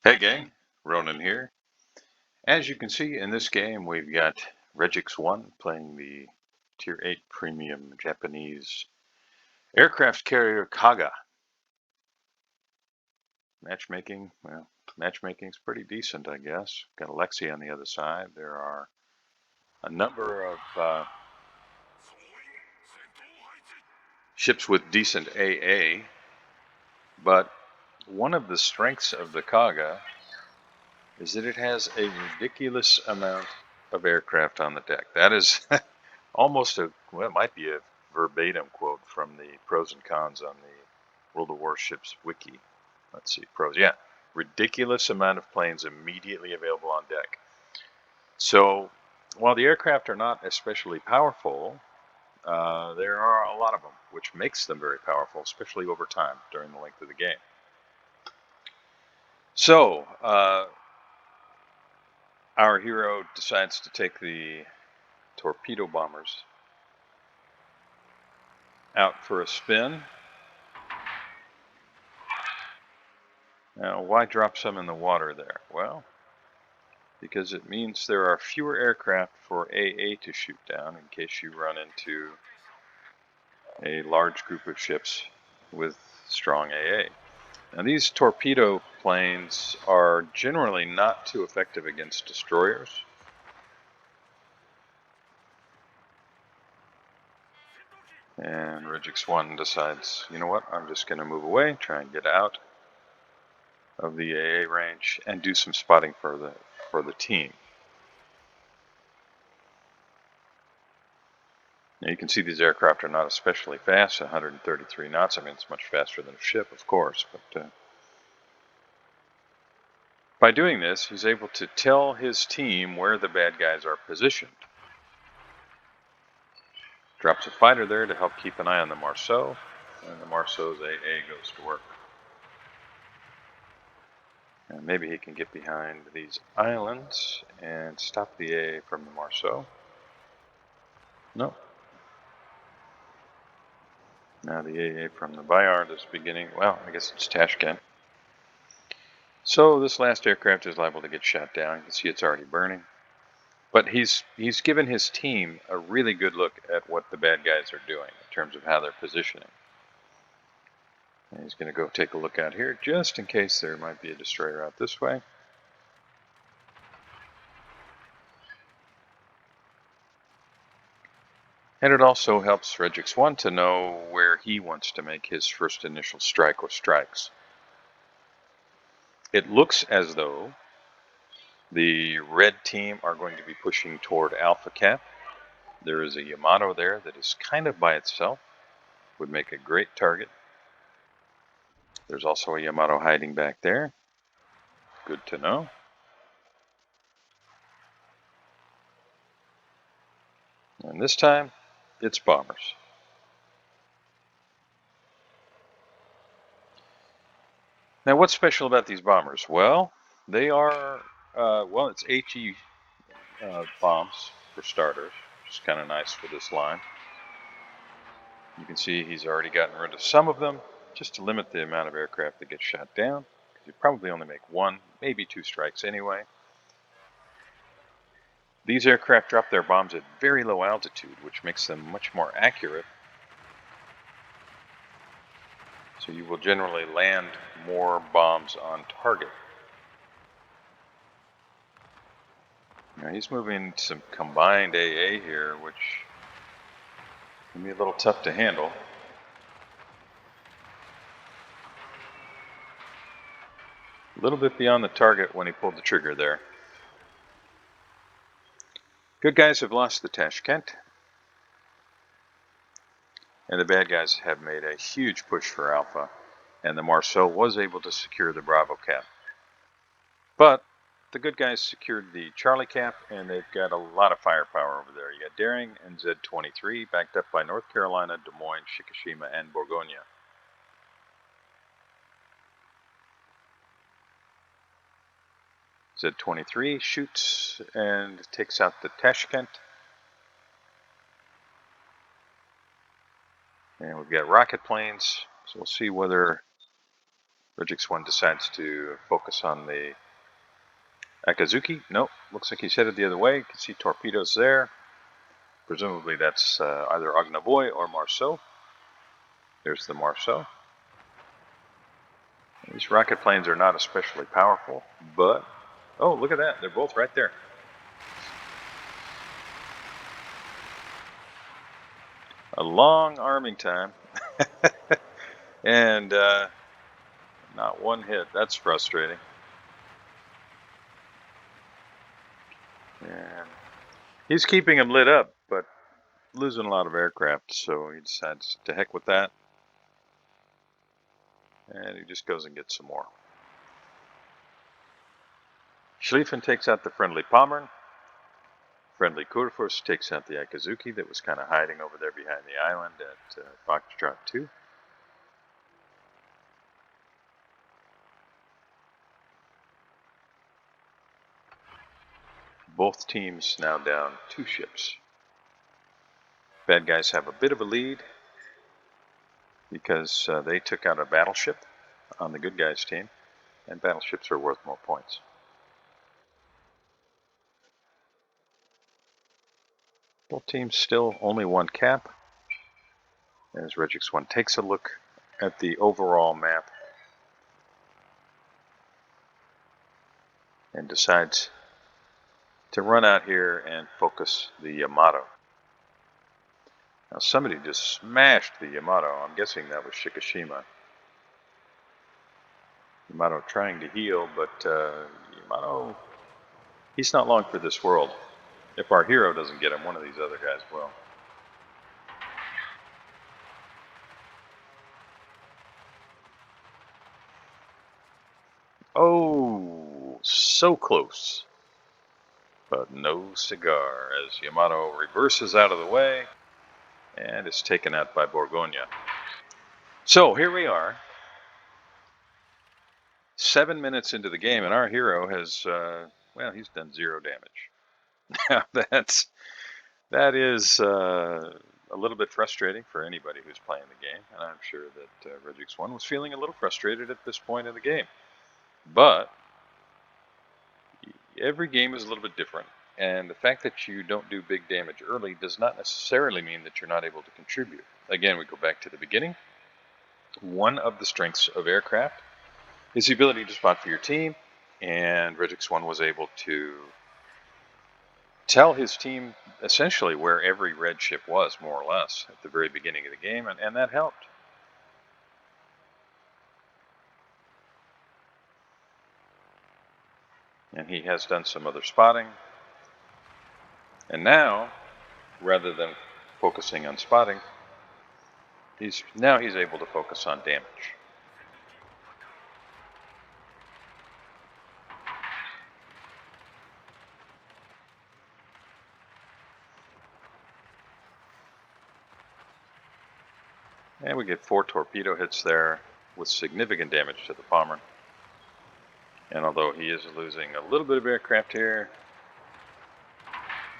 Hey gang, Ronan here. As you can see in this game, we've got Regixone playing the Tier 8 Premium Japanese aircraft carrier Kaga. Matchmaking, well, matchmaking's pretty decent, I guess. Got Alexi on the other side. There are a number of ships with decent AA, but one of the strengths of the Kaga is that it has a ridiculous amount of aircraft on the deck. That is almost well, it might be a verbatim quote from the pros and cons on the World of Warships wiki. Let's see, pros, yeah. Ridiculous amount of planes immediately available on deck. So while the aircraft are not especially powerful, there are a lot of them, which makes them very powerful, especially over time during the length of the game. So our hero decides to take the torpedo bombers out for a spin. Now, why drop some in the water there? Well, because it means there are fewer aircraft for AA to shoot down in case you run into a large group of ships with strong AA. Now, these torpedo planes are generally not too effective against destroyers. And Regix 1 decides, you know what, I'm just going to move away, try and get out of the AA range and do some spotting for the team. Now you can see these aircraft are not especially fast, 133 knots. I mean, it's much faster than a ship, of course, but by doing this, he's able to tell his team where the bad guys are positioned. Drops a fighter there to help keep an eye on the Marceau, and the Marceau's AA goes to work. And maybe he can get behind these islands and stop the AA from the Marceau. No. Now the AA from the Bayard is beginning, well, I guess it's Tashkent. So this last aircraft is liable to get shot down. You can see it's already burning. But he's given his team a really good look at what the bad guys are doing in terms of how they're positioning. And he's going to go take a look out here just in case there might be a destroyer out this way. And it also helps Regix 1 to know where he wants to make his first initial strike or strikes. It looks as though the red team are going to be pushing toward Alpha Cap. There is a Yamato there that is kind of by itself, would make a great target. There's also a Yamato hiding back there. Good to know. And this time, it's bombers. Now, what's special about these bombers? Well, they are, it's HE bombs for starters, which is kind of nice for this line. You can see he's already gotten rid of some of them, just to limit the amount of aircraft that get shot down. You probably only make one, maybe two strikes anyway. These aircraft drop their bombs at very low altitude, which makes them much more accurate. So you will generally land more bombs on target. Now he's moving some combined AA here, which can be a little tough to handle. A little bit beyond the target when he pulled the trigger there. Good guys have lost the Tashkent, and the bad guys have made a huge push for Alpha, and the Marceau was able to secure the Bravo Cap. But the good guys secured the Charlie Cap, and they've got a lot of firepower over there. You got Daring and Z-23, backed up by North Carolina, Des Moines, Shikishima, and Bourgogne. Z-23 shoots and takes out the Tashkent. And we've got rocket planes, so we'll see whether Regixone decides to focus on the Akazuki. Nope, looks like he's headed the other way. You can see torpedoes there. Presumably that's either Ognavoy or Marceau. There's the Marceau. These rocket planes are not especially powerful, but... Oh, look at that. They're both right there. A long arming time. And not one hit. That's frustrating. And he's keeping them lit up, but losing a lot of aircraft, so he decides to heck with that. And he just goes and gets some more. Schlieffen takes out the friendly Pommern. Friendly Kurfürst takes out the Akazuki that was kind of hiding over there behind the island at Foxtrot 2. Both teams now down 2 ships. Bad guys have a bit of a lead because they took out a battleship on the good guys' team, and battleships are worth more points. Both teams still only 1 cap. As Regixone takes a look at the overall map and decides to run out here and focus the Yamato. Now somebody just smashed the Yamato. I'm guessing that was Shikishima. Yamato trying to heal, but Yamato, he's not long for this world. If our hero doesn't get him, one of these other guys will. Oh, so close. But no cigar as Yamato reverses out of the way and is taken out by Borgonia. So here we are, 7 minutes into the game, and our hero has, well, he's done 0 damage. Now that is a little bit frustrating for anybody who's playing the game, and I'm sure that Regixone was feeling a little frustrated at this point in the game. But every game is a little bit different, and the fact that you don't do big damage early does not necessarily mean that you're not able to contribute. Again, we go back to the beginning. One of the strengths of aircraft is the ability to spot for your team, and Regixone was able to tell his team essentially where every red ship was, more or less, at the very beginning of the game, and that helped. And he has done some other spotting. And now, rather than focusing on spotting, he's able to focus on damage. And we get 4 torpedo hits there with significant damage to the Pommern. And although he is losing a little bit of aircraft here,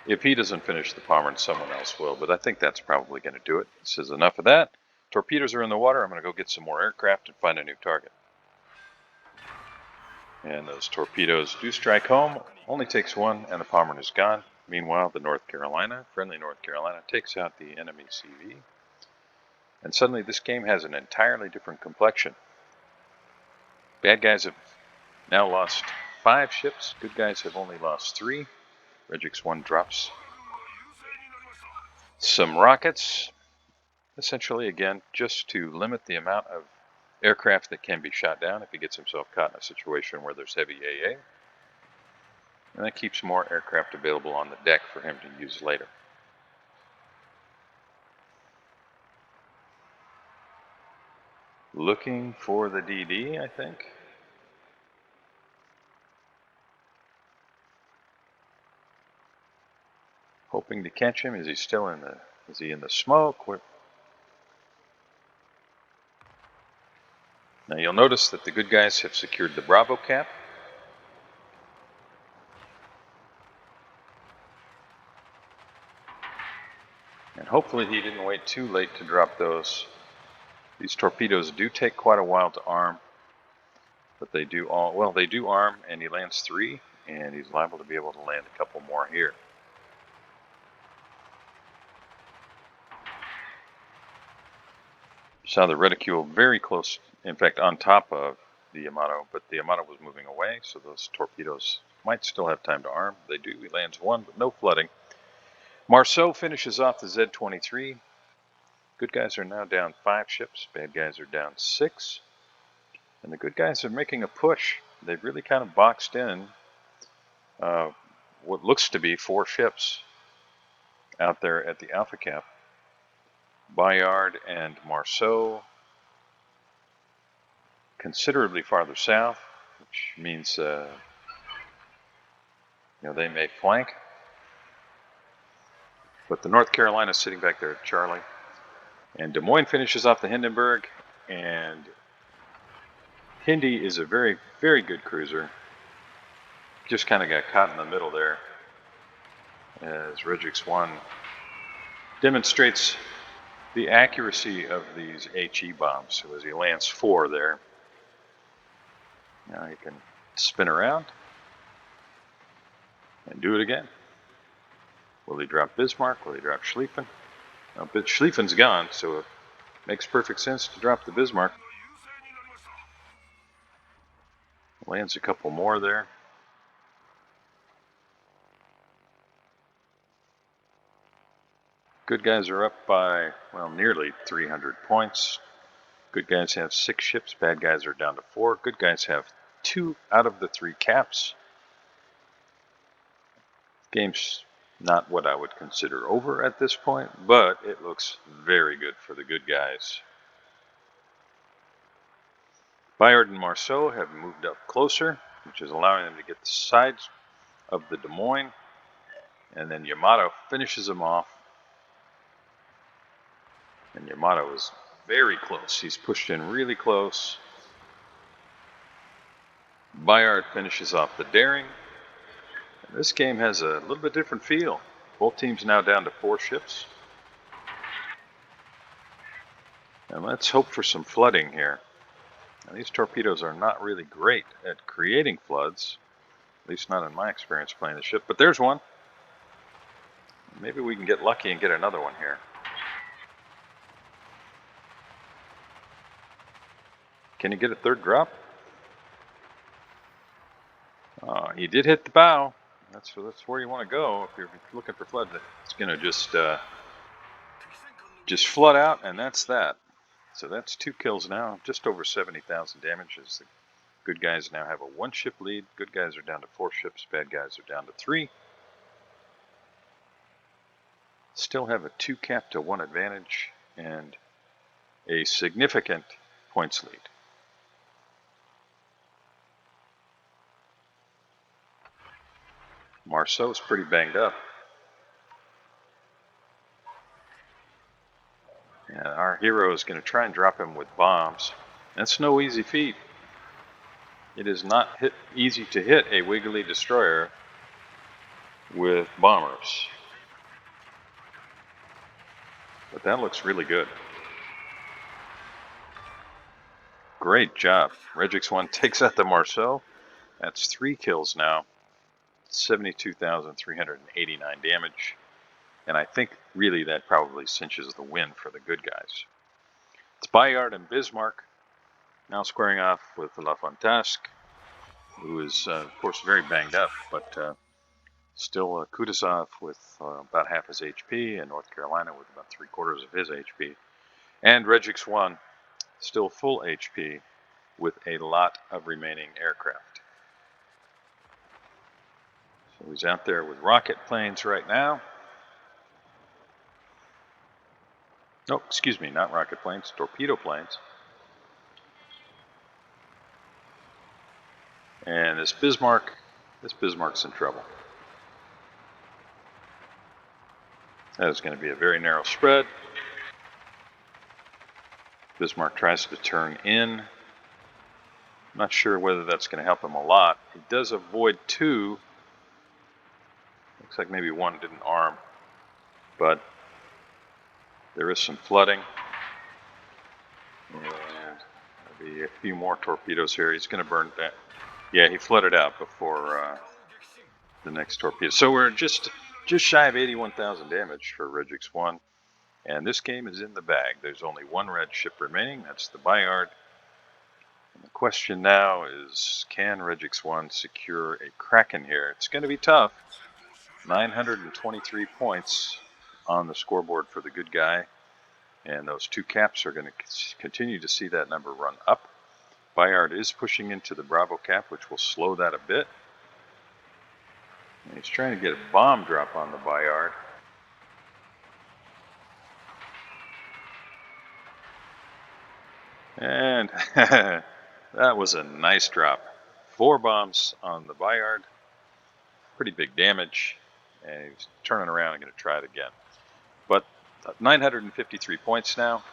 if he doesn't finish the Pommern, someone else will. But I think that's probably going to do it. This is enough of that. Torpedoes are in the water. I'm going to go get some more aircraft and find a new target. And those torpedoes do strike home. Only takes 1, and the Pommern is gone. Meanwhile, the friendly North Carolina, takes out the enemy CV. And suddenly this game has an entirely different complexion. Bad guys have now lost 5 ships. Good guys have only lost 3. Regixone drops some rockets, essentially, again, just to limit the amount of aircraft that can be shot down if he gets himself caught in a situation where there's heavy AA. And that keeps more aircraft available on the deck for him to use later. Looking for the DD, I think. Hoping to catch him. Is he still in the? Is he in the smoke? Now you'll notice that the good guys have secured the Bravo cap. And hopefully he didn't wait too late to drop those. These torpedoes do take quite a while to arm. But they do all, well, they do arm, and he lands 3, and he's liable to be able to land a couple more here. Saw the reticule very close, in fact, on top of the Yamato, but the Yamato was moving away, so those torpedoes might still have time to arm. They do. He lands 1, but no flooding. Marceau finishes off the Z-23. Good guys are now down 5 ships. Bad guys are down 6. And the good guys are making a push. They've really kind of boxed in what looks to be 4 ships out there at the Alpha Cap. Bayard and Marceau considerably farther south, which means they may flank. But the North Carolina sitting back there at Charlie. And Des Moines finishes off the Hindenburg, and Hindi is a very, very good cruiser. Just kind of got caught in the middle there as Regixone demonstrates the accuracy of these HE bombs. So as he lands 4 there, now he can spin around and do it again. Will he drop Bismarck? Will he drop Schlieffen? Now, Schlieffen's gone, so it makes perfect sense to drop the Bismarck. Lands a couple more there. Good guys are up by, well, nearly 300 points. Good guys have 6 ships. Bad guys are down to 4. Good guys have 2 out of the 3 caps. Game's not what I would consider over at this point, but it looks very good for the good guys. Bayard and Marceau have moved up closer, which is allowing them to get the sides of the Des Moines. And then Yamato finishes them off. And Yamato is very close. He's pushed in really close. Bayard finishes off the Daring. And this game has a little bit different feel. Both teams now down to 4 ships. And let's hope for some flooding here. Now, these torpedoes are not really great at creating floods, at least not in my experience playing the ship, but there's one. Maybe we can get lucky and get another one here. Can he get a 3rd drop? He did hit the bow. That's where you want to go if you're looking for flood. It's going to just flood out, and that's that. So that's 2 kills now, just over 70,000 damage. As the good guys now have a 1-ship lead. Good guys are down to 4 ships. Bad guys are down to 3. Still have a 2 cap to 1 advantage and a significant points lead. Marceau's pretty banged up. And our hero is going to try and drop him with bombs. That's no easy feat. It is not easy to hit a wiggly destroyer with bombers. But that looks really good. Great job. Regixone takes out the Marceau. That's 3 kills now. 72,389 damage. And I think really that probably cinches the win for the good guys. It's Bayard and Bismarck now squaring off with La Fantasque, who is, of course, very banged up, but still Kutuzov with about half his HP, and North Carolina with about 3/4 of his HP. And Regixone, still full HP with a lot of remaining aircraft. So he's out there with rocket planes right now. No, excuse me, not rocket planes, torpedo planes. And this Bismarck's in trouble. That is going to be a very narrow spread. Bismarck tries to turn in. I'm not sure whether that's going to help him a lot. He does avoid 2. Looks like maybe 1 didn't arm, but there is some flooding. And Be a few more torpedoes here. He's going to burn that. Yeah, he flooded out before the next torpedo. So we're just shy of 81,000 damage for Regixone. And this game is in the bag. There's only one red ship remaining. That's the Bayard. And the question now is, can Regixone secure a Kraken here? It's going to be tough. 923 points on the scoreboard for the good guy. And those two caps are going to continue to see that number run up. Bayard is pushing into the Bravo cap, which will slow that a bit. And he's trying to get a bomb drop on the Bayard. And that was a nice drop. 4 bombs on the Bayard. Pretty big damage. And he's turning around and going to try it again. But 953 points now.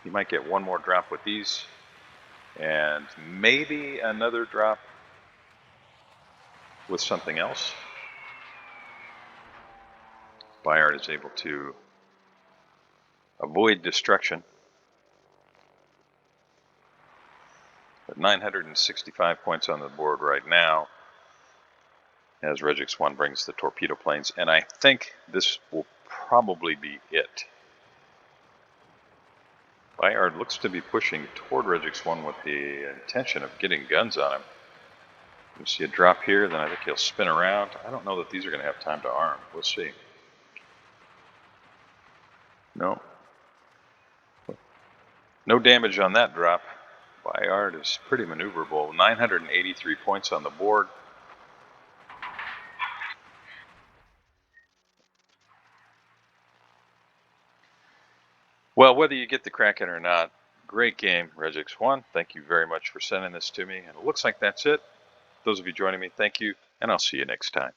He might get one more drop with these. And maybe another drop with something else. Bayard is able to avoid destruction. But 965 points on the board right now as Regixone brings the torpedo planes. And I think this will probably be it. Bayard looks to be pushing toward Regixone with the intention of getting guns on him. You see a drop here, then I think he'll spin around. I don't know that these are going to have time to arm. We'll see. No. No damage on that drop. Bayard is pretty maneuverable. 983 points on the board. Well, whether you get the Kraken or not, great game, Regixone. Thank you very much for sending this to me. And it looks like that's it. Those of you joining me, thank you, and I'll see you next time.